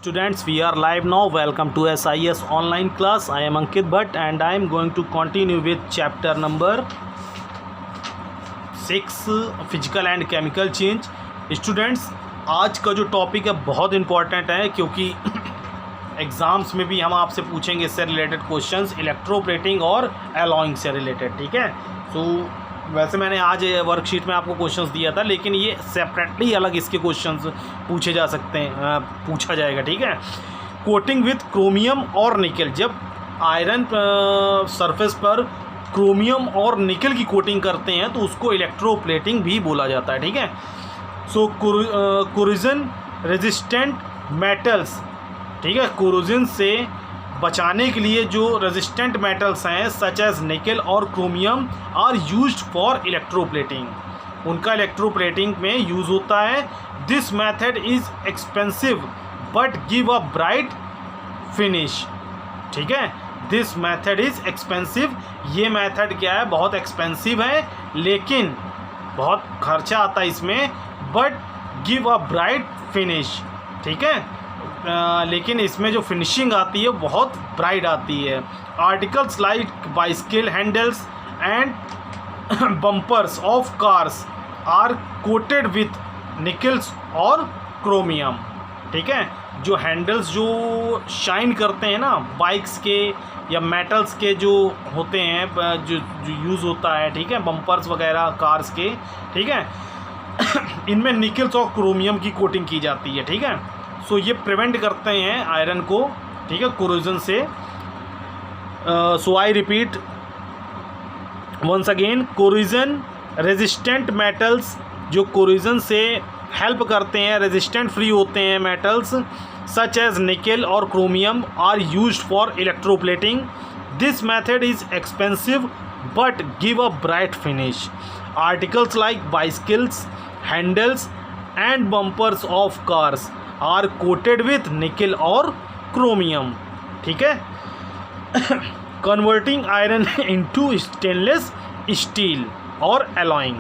Students, we are live now. Welcome to SIS online class. I am Ankit Bhatt and I am going to continue with chapter number 6 physical and chemical change. Students, आज का जो topic है बहुत important है क्योंकि exams में भी हम आपसे पूछेंगे इससे रिलेटेड क्वेश्चंस, इलेक्ट्रोप्लेटिंग और एलॉइंग से रिलेटेड. ठीक है. वैसे मैंने आज वर्कशीट में आपको क्वेश्चंस दिया था, लेकिन ये सेपरेटली अलग इसके क्वेश्चंस पूछे जा सकते हैं, पूछा जाएगा. ठीक है. कोटिंग विथ क्रोमियम और निकल. जब आयरन सरफेस पर क्रोमियम और निकल की कोटिंग करते हैं तो उसको इलेक्ट्रोप्लेटिंग भी बोला जाता है. ठीक है. सो कोरोजन रेजिस्टेंट मेटल्स. ठीक है. कोरोजन से बचाने के लिए जो रेजिस्टेंट मेटल्स हैं सच एज निकल और chromium are used for electroplating. उनका इलेक्ट्रोप्लेटिंग में यूज़ होता है. This method is expensive but give a bright finish. ठीक है. This method is expensive. ये मेथड क्या है, बहुत एक्सपेंसिव है लेकिन बहुत खर्चा आता है इसमें. But give a bright finish. ठीक है. लेकिन इसमें जो फिनिशिंग आती है बहुत ब्राइट आती है. Articles like bicycle handles and bumpers of cars are coated with nickels और क्रोमियम. ठीक है. जो हैंडल्स जो शाइन करते हैं ना बाइक्स के या मेटल्स के जो होते हैं, जो यूज़ होता है. ठीक है. बम्पर्स वगैरह कार्स के. ठीक है. इनमें निकल्स और क्रोमियम की कोटिंग की जाती है. ठीक है. सो ये प्रिवेंट करते हैं आयरन को. ठीक है. कोरोजन से. So I repeat once again, corrosion resistant metals, जो कोरोजन से हेल्प करते हैं, रेजिस्टेंट फ्री होते हैं मेटल्स सच एज निकल और chromium are used for electroplating. This method is expensive but give a bright finish. Articles like bicycles handles and bumpers of cars are coated with nickel और chromium. ठीक है. Converting iron into stainless steel और alloying.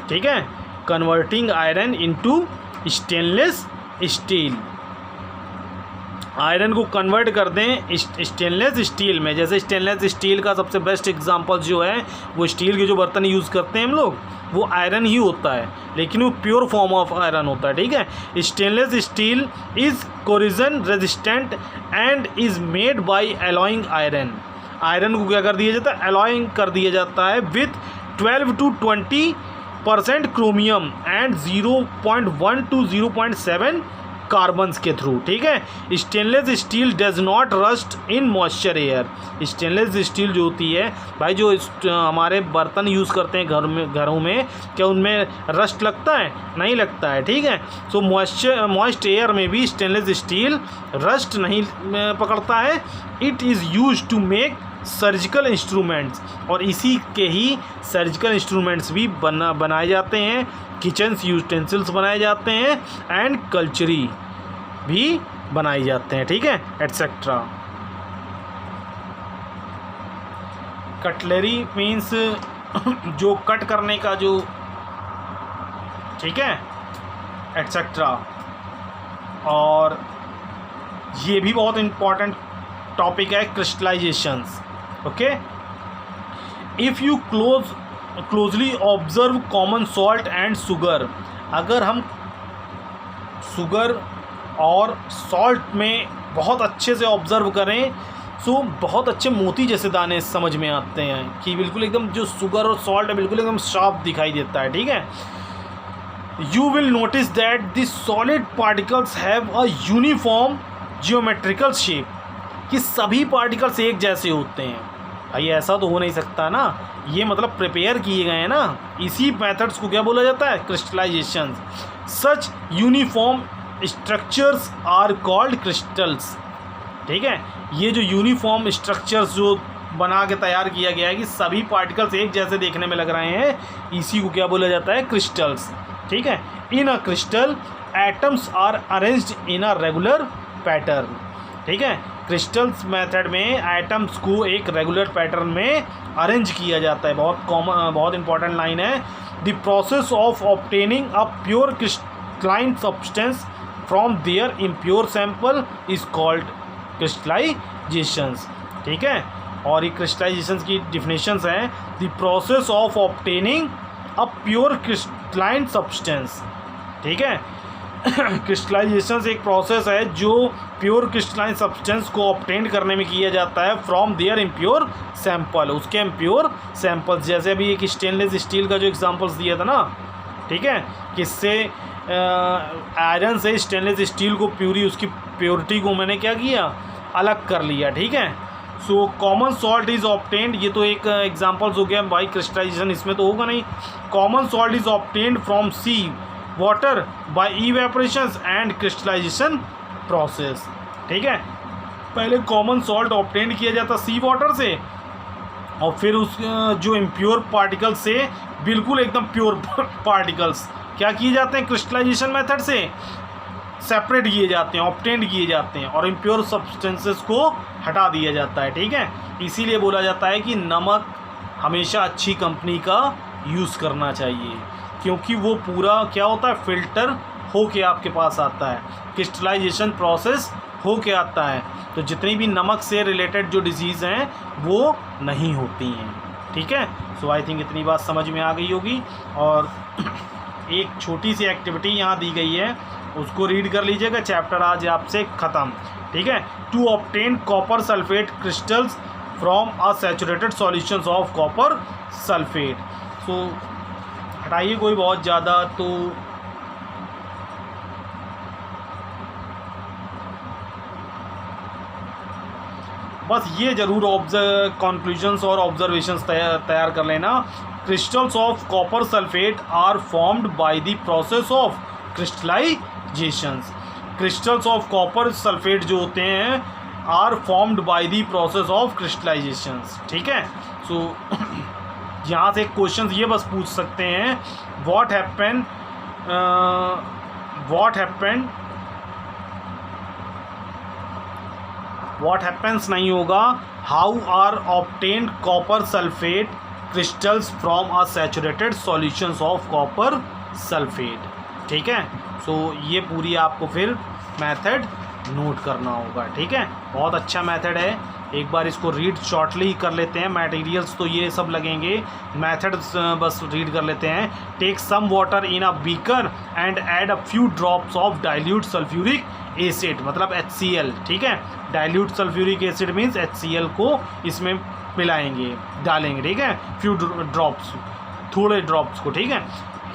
ठीक है. Converting iron into stainless steel. आयरन को convert कर दें स्टेनलेस स्टील में. जैसे स्टेनलेस स्टील का सबसे बेस्ट एग्जांपल जो है वो स्टील के जो बर्तन यूज़ करते हैं हम लोग, वो आयरन ही होता है, लेकिन वो प्योर फॉर्म ऑफ आयरन होता है. ठीक है. Stainless steel is corrosion resistant and is made by alloying iron. Iron को क्या कर दिया जाता है, एलॉइंग कर दिया जाता है with 12 to 20% chromium and 0.1 to 0.7 carbons के थ्रू. ठीक है. Stainless steel does not rust in moisture air. Stainless steel जो होती है भाई, जो हमारे बर्तन यूज़ करते हैं घरों में, क्या उनमें रस्ट लगता है? नहीं लगता है. ठीक है. सो मॉइस्ट एयर में भी स्टेनलेस स्टील रस्ट नहीं पकड़ता है. It is used to make surgical instruments, और इसी के ही सर्जिकल इंस्ट्रूमेंट्स भी बनाए जाते हैं. किचन यूटेंसिल्स बनाए जाते हैं एंड कल्चरी भी बनाए जाते हैं. ठीक है. एट्सेट्रा. कटलरी मीन्स जो कट करने का जो. ठीक है. एट्सेट्रा. और ये भी बहुत इम्पॉर्टेंट टॉपिक है, crystallisations. Okay. If you closely observe common salt and sugar. अगर हम शुगर और सॉल्ट में बहुत अच्छे से ऑब्ज़र्व करें तो बहुत अच्छे मोती जैसे दाने समझ में आते हैं कि बिल्कुल एकदम जो शुगर और सॉल्ट है बिल्कुल एकदम शार्प दिखाई देता है. ठीक है. You will notice that the solid particles have a uniform geometrical shape. कि सभी पार्टिकल्स एक जैसे होते हैं. भाई ऐसा तो हो नहीं सकता ना, ये मतलब प्रिपेयर किए गए हैं ना. इसी मेथड्स को क्या बोला जाता है, crystallization. Such uniform structures are called crystals. ठीक है. ये जो यूनिफॉर्म स्ट्रक्चर्स जो बना के तैयार किया गया है कि सभी पार्टिकल्स एक जैसे देखने में लग रहे हैं, इसी को क्या बोला जाता है, क्रिस्टल्स. ठीक है. In a crystal atoms are arranged in a regular pattern. ठीक है. क्रिस्टल्स मेथड में एटम्स को एक रेगुलर पैटर्न में अरेंज किया जाता है. बहुत इंपॉर्टेंट लाइन है. The process of obtaining a pure crystalline substance from their impure sample is called crystallisations. ठीक है, और ये क्रिस्टलाइजेशंस की डिफिनेशंस हैं, the process of obtaining a pure crystalline substance. ठीक है, क्रिस्टलाइजेशन एक प्रोसेस है जो प्योर क्रिस्टलाइन सब्सटेंस को ऑब्टेन करने में किया जाता है फ्रॉम देयर इम्प्योर सैंपल, उसके इम्प्योर सैंपल्स। जैसे अभी एक स्टेनलेस स्टील का जो एग्जांपल्स दिया था ना, ठीक है, किससे आयरन से स्टेनलेस स्टील को उसकी प्योरिटी को मैंने क्या किया, अलग कर लिया। ठीक है, so common salt is obtained, ये तो एक एग्जांपल्स हो गया भाई, क्रिस्टलाइजेशन इसमें तो होगा नहीं। Common salt is obtained from sea water by evaporation and crystallization process. ठीक है, पहले कॉमन सॉल्ट ऑब्टेन किया जाता सी वाटर से, और फिर उस जो इम्प्योर पार्टिकल्स से बिल्कुल एकदम प्योर पार्टिकल्स क्या किए जाते हैं, क्रिस्टलाइजेशन मेथड से सेपरेट किए जाते हैं, ऑब्टेन किए जाते हैं, और इम्प्योर सब्सटेंसेस को हटा दिया जाता है। ठीक है, इसीलिए बोला जाता है कि नमक हमेशा अच्छी कंपनी का यूज़ करना चाहिए, क्योंकि वो पूरा क्या होता है, फ़िल्टर हो के आपके पास आता है, क्रिस्टलाइजेशन प्रोसेस हो के आता है, तो जितनी भी नमक से रिलेटेड जो डिजीज़ हैं वो नहीं होती हैं। ठीक है, सो आई थिंक इतनी बात समझ में आ गई होगी। और एक छोटी सी एक्टिविटी यहाँ दी गई है, उसको रीड कर लीजिएगा, चैप्टर आज आपसे ख़त्म। ठीक है, to obtain copper sulphate crystals from a saturated solutions of copper sulphate. So हटाइए कोई बहुत ज़्यादा, तो बस ये ज़रूर कंक्लूजन्स और ऑब्जर्वेशंस तैयार कर लेना। Crystals of copper sulphate are formed by the process of crystallisations. Crystals of copper sulphate जो होते हैं are formed by the process of crystallisations. ठीक है, सो यहाँ से क्वेश्चन ये बस पूछ सकते हैं, व्हाट हैपेंस नहीं होगा, how are obtained copper sulphate crystals from a saturated solutions of copper sulphate. ठीक है, सो ये पूरी आपको फिर मेथड नोट करना होगा। ठीक है, बहुत अच्छा मेथड है, एक बार इसको रीड शॉर्टली कर लेते हैं। मटेरियल्स तो ये सब लगेंगे, मेथड्स बस रीड कर लेते हैं। Take some water in a beaker and add a few drops of dilute sulphuric acid, मतलब HCl। ठीक है, dilute sulphuric acid means HCl को इसमें मिलाएंगे, डालेंगे। ठीक है, फ्यू ड्रॉप्स, थोड़े ड्रॉप्स को। ठीक है,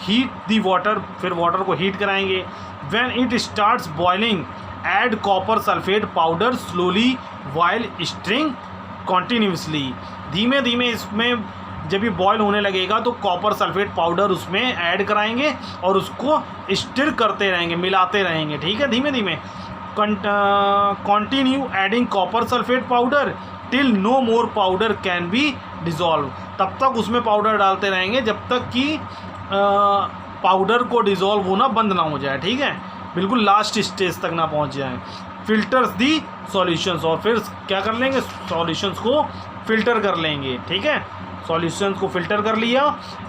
हीट दी वाटर, फिर वाटर को हीट कराएंगे। When it starts boiling add copper sulphate powder slowly while stirring continuously. धीमे धीमे इसमें जब ये बॉयल होने लगेगा तो कॉपर सल्फेट पाउडर उसमें ऐड कराएंगे और उसको स्टिर करते रहेंगे, मिलाते रहेंगे। ठीक है, धीमे धीमे continue adding copper sulphate powder till no more powder can be dissolve. तब तक उसमें पाउडर डालते रहेंगे जब तक कि पाउडर को डिज़ोल्व होना बंद ना हो जाए। ठीक है, बिल्कुल लास्ट स्टेज तक ना पहुंच जाए। फिल्टर्स दी सॉल्यूशंस, और फिर क्या कर लेंगे, सॉल्यूशंस को फिल्टर कर लेंगे। ठीक है, सॉल्यूशंस को फिल्टर कर लिया।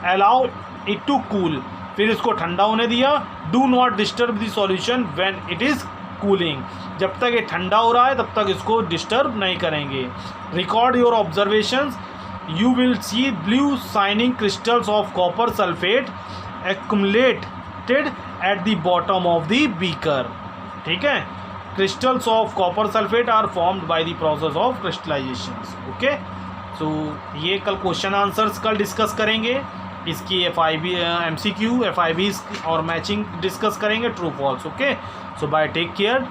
अलाउ इट टू कूल, फिर इसको ठंडा होने दिया। Do not disturb the solution when it is cooling, जब तक ये ठंडा हो रहा है तब तक इसको डिस्टर्ब नहीं करेंगे। Record your observations, you will see blue shining crystals of copper sulphate accumulated at the bottom of the beaker. ठीक है, crystals of copper sulfate are formed by the process of crystallizations. Okay, so ये कल question answers कल discuss करेंगे, इसकी FIB MCQ FIBs और matching discuss करेंगे, true false. Okay, सो bye, take care.